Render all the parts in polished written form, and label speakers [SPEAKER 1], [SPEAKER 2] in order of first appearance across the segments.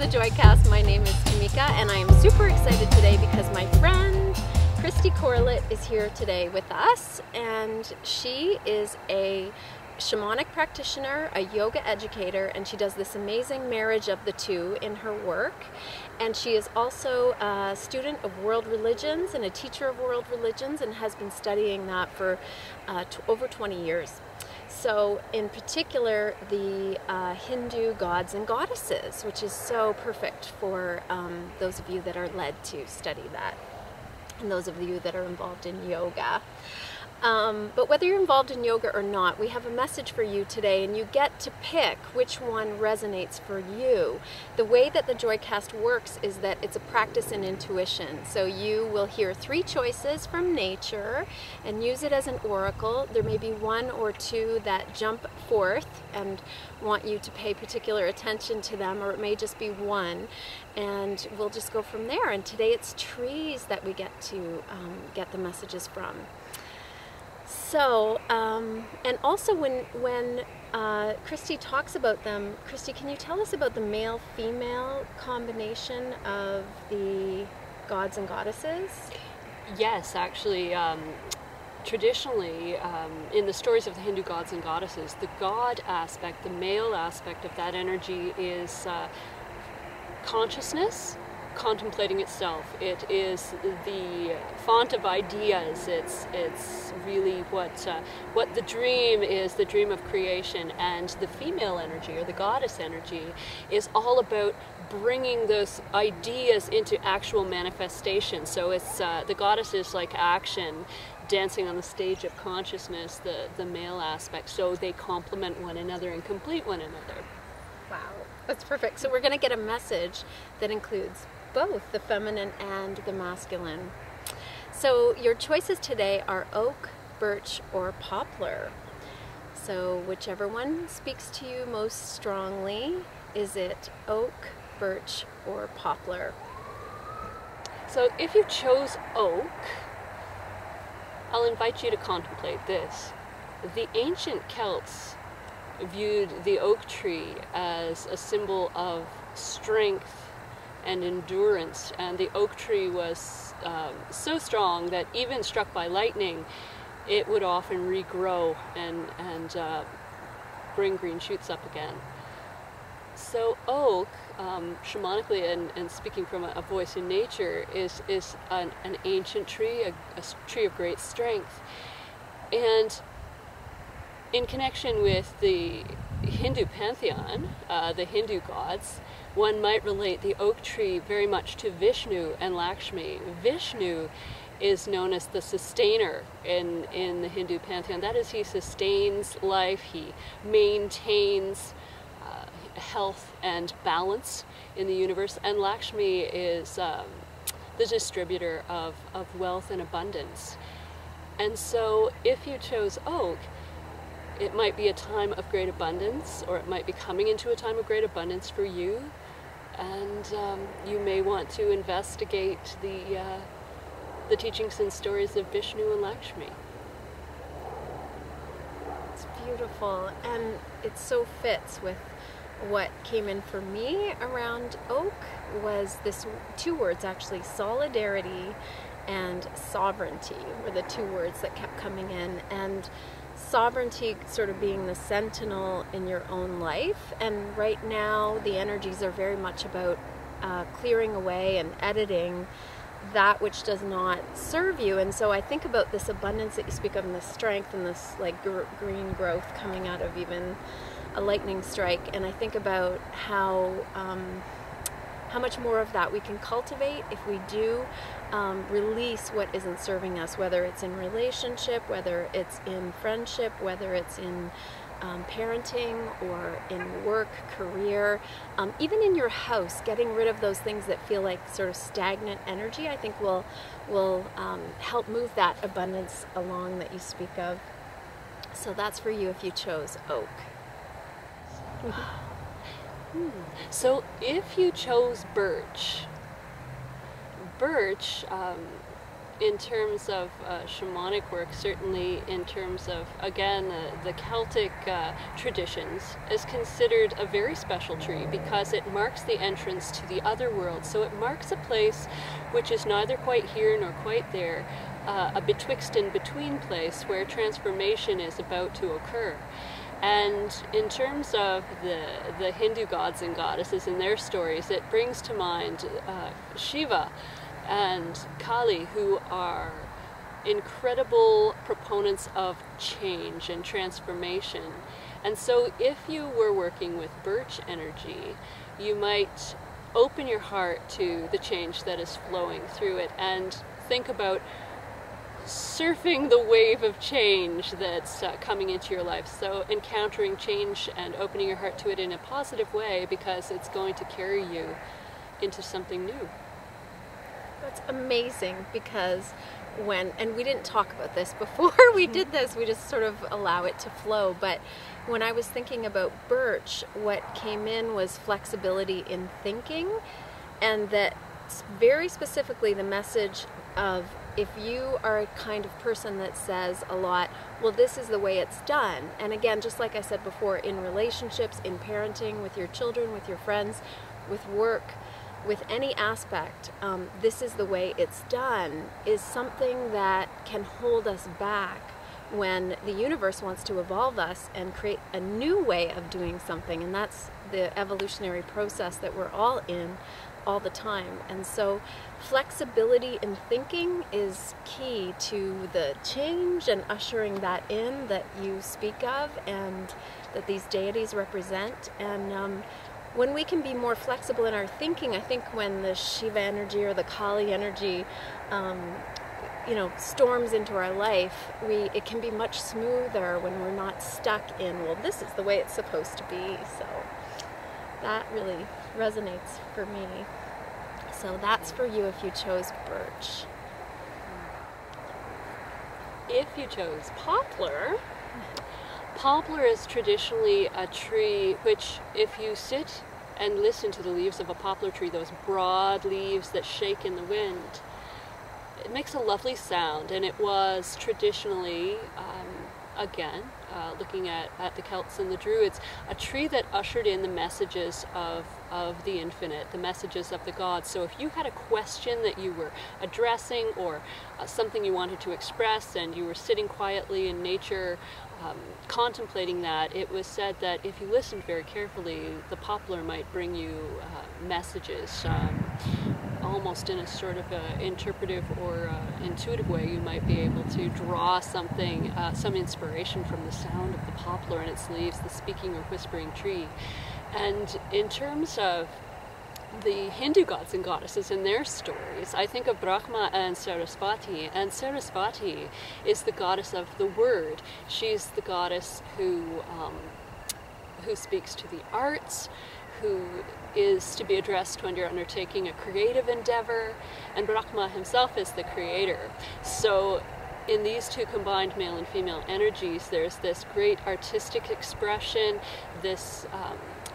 [SPEAKER 1] the Joycast. My name is Tamika and I am super excited today because my friend Christy Corlett is here today with us, and she is a shamanic practitioner, a yoga educator, and she does this amazing marriage of the two in her work. And she is also a student of world religions and a teacher of world religions, and has been studying that for over 20 years. So in particular, the Hindu gods and goddesses, which is so perfect for those of you that are led to study that, and those of you that are involved in yoga. But whether you're involved in yoga or not, we have a message for you today, and you get to pick which one resonates for you. The way that the Joycast works is that it's a practice in intuition. So you will hear 3 choices from nature and use it as an oracle. There may be 1 or 2 that jump forth and want you to pay particular attention to them, or it may just be 1, and we'll just go from there. And today it's trees that we get to get the messages from. So, and also when Christy talks about them, Christy, can you tell us about the male-female combination of the gods and goddesses?
[SPEAKER 2] Yes, actually, traditionally, in the stories of the Hindu gods and goddesses, the god aspect, the male aspect of that energy is consciousness, contemplating itself. It is the font of ideas. It's really what the dream is, the dream of creation. And the female energy, or the goddess energy, is all about bringing those ideas into actual manifestation. So it's the goddess is like action, dancing on the stage of consciousness, the male aspect. So they complement one another and complete one another.
[SPEAKER 1] Wow, that's perfect. So we're going to get a message that includes both the feminine and the masculine. So your choices today are oak, birch, or poplar. So whichever one speaks to you most strongly. Is it oak, birch, or poplar?
[SPEAKER 2] So if you chose oak, I'll invite you to contemplate this. The ancient Celts viewed the oak tree as a symbol of strength and endurance, and the oak tree was so strong that even struck by lightning, it would often regrow and bring green shoots up again. So oak, shamanically and speaking from a voice in nature, is an ancient tree, a tree of great strength. And in connection with the Hindu pantheon, the Hindu gods, one might relate the oak tree very much to Vishnu and Lakshmi. Vishnu is known as the sustainer in the Hindu pantheon. That is, he sustains life, he maintains health and balance in the universe. And Lakshmi is the distributor of wealth and abundance. And so if you chose oak, it might be a time of great abundance, or it might be coming into a time of great abundance for you. And you may want to investigate the teachings and stories of Vishnu and Lakshmi.
[SPEAKER 1] It's beautiful, and it so fits with what came in for me around oak. Was this 2 words actually, solidarity and sovereignty were the 2 words that kept coming in. And sovereignty sort of being the sentinel in your own life, and right now the energies are very much about clearing away and editing that which does not serve you. And so I think about this abundance that you speak of, and this strength, and this like green growth coming out of even a lightning strike, and I think about how much more of that we can cultivate if we do release what isn't serving us, whether it's in relationship, whether it's in friendship, whether it's in parenting or in work, career, even in your house. Getting rid of those things that feel like sort of stagnant energy, I think will help move that abundance along that you speak of. So that's for you if you chose oak.
[SPEAKER 2] So if you chose birch, in terms of shamanic work, certainly in terms of, again, the Celtic traditions, is considered a very special tree because it marks the entrance to the other world. So it marks a place which is neither quite here nor quite there, a betwixt and between place where transformation is about to occur. And in terms of the Hindu gods and goddesses and their stories, it brings to mind Shiva and Kali, who are incredible proponents of change and transformation. And so if you were working with birch energy, you might open your heart to the change that is flowing through it and think about surfing the wave of change that's coming into your life. So encountering change and opening your heart to it in a positive way, because it's going to carry you into something new.
[SPEAKER 1] That's amazing, because and we didn't talk about this before we did this, we just sort of allow it to flow, but when I was thinking about birch, what came in was flexibility in thinking, and that very specifically the message of, if you are a kind of person that says a lot, well, this is the way it's done. And again, just like I said before, in relationships, in parenting, with your children, with your friends, with work, with any aspect, this is the way it's done, is something that can hold us back when the universe wants to evolve us and create a new way of doing something. And that's the evolutionary process that we're all in all the time. And so flexibility in thinking is key to the change and ushering that in that you speak of and that these deities represent. And when we can be more flexible in our thinking, I think when the Shiva energy or the Kali energy storms into our life, it can be much smoother when we're not stuck in, well, this is the way it's supposed to be. So that really resonates for me. So that's for you if you chose birch.
[SPEAKER 2] If you chose poplar, poplar is traditionally a tree which, if you sit and listen to the leaves of a poplar tree, those broad leaves that shake in the wind, it makes a lovely sound. And it was traditionally, again, looking at the Celts and the Druids, a tree that ushered in the messages of the infinite, the messages of the gods. So if you had a question that you were addressing, or something you wanted to express, and you were sitting quietly in nature, contemplating that, it was said that if you listened very carefully, the poplar might bring you messages. Almost in a sort of interpretive or intuitive way, you might be able to draw something, some inspiration from the sound of the poplar and its leaves, the speaking or whispering tree. And in terms of the Hindu gods and goddesses and their stories, I think of Brahma and Sarasvati is the goddess of the word. She's the goddess who speaks to the arts, who is to be addressed when you're undertaking a creative endeavor, and Brahma himself is the creator. So in these two combined male and female energies, there's this great artistic expression, this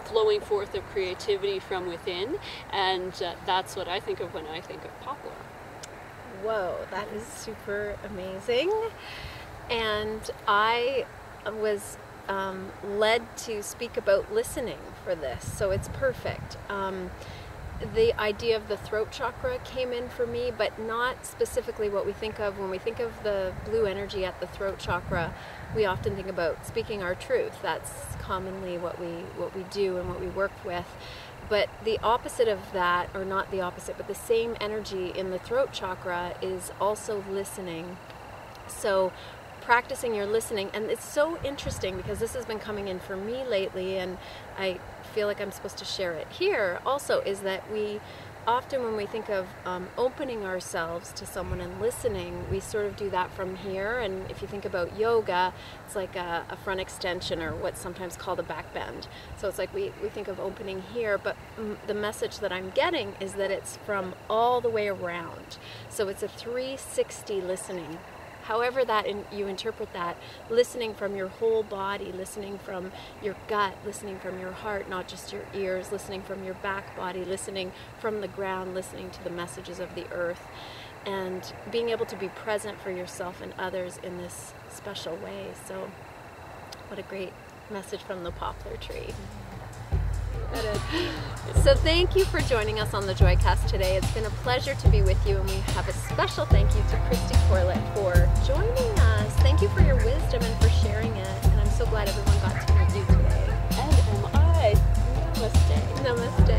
[SPEAKER 2] flowing forth of creativity from within, and that's what I think of when I think of poplar.
[SPEAKER 1] Whoa, that is super amazing. And I was led to speak about listening for this, so it's perfect. The idea of the throat chakra came in for me, but not specifically what we think of when we think of the blue energy at the throat chakra. We often think about speaking our truth. That's commonly what we do and what we work with. But the opposite of that, or not the opposite, but the same energy in the throat chakra is also listening. So practicing your listening, and it's so interesting because this has been coming in for me lately, and I feel like I'm supposed to share it here also, is that we often, when we think of opening ourselves to someone and listening, we sort of do that from here. And if you think about yoga, it's like a front extension, or what's sometimes called a back bend. So it's like we think of opening here, but the message that I'm getting is that it's from all the way around. So it's a 360 listening. However you interpret that, listening from your whole body, listening from your gut, listening from your heart, not just your ears, listening from your back body, listening from the ground, listening to the messages of the earth. and being able to be present for yourself and others in this special way. So what a great message from the poplar tree. So thank you for joining us on the Joycast today. It's been a pleasure to be with you, and we have a special thank you to Christy Corlett for joining us. Thank you for your wisdom and for sharing it, and I'm so glad everyone got to meet you today.
[SPEAKER 2] And am I. Namaste.
[SPEAKER 1] Namaste.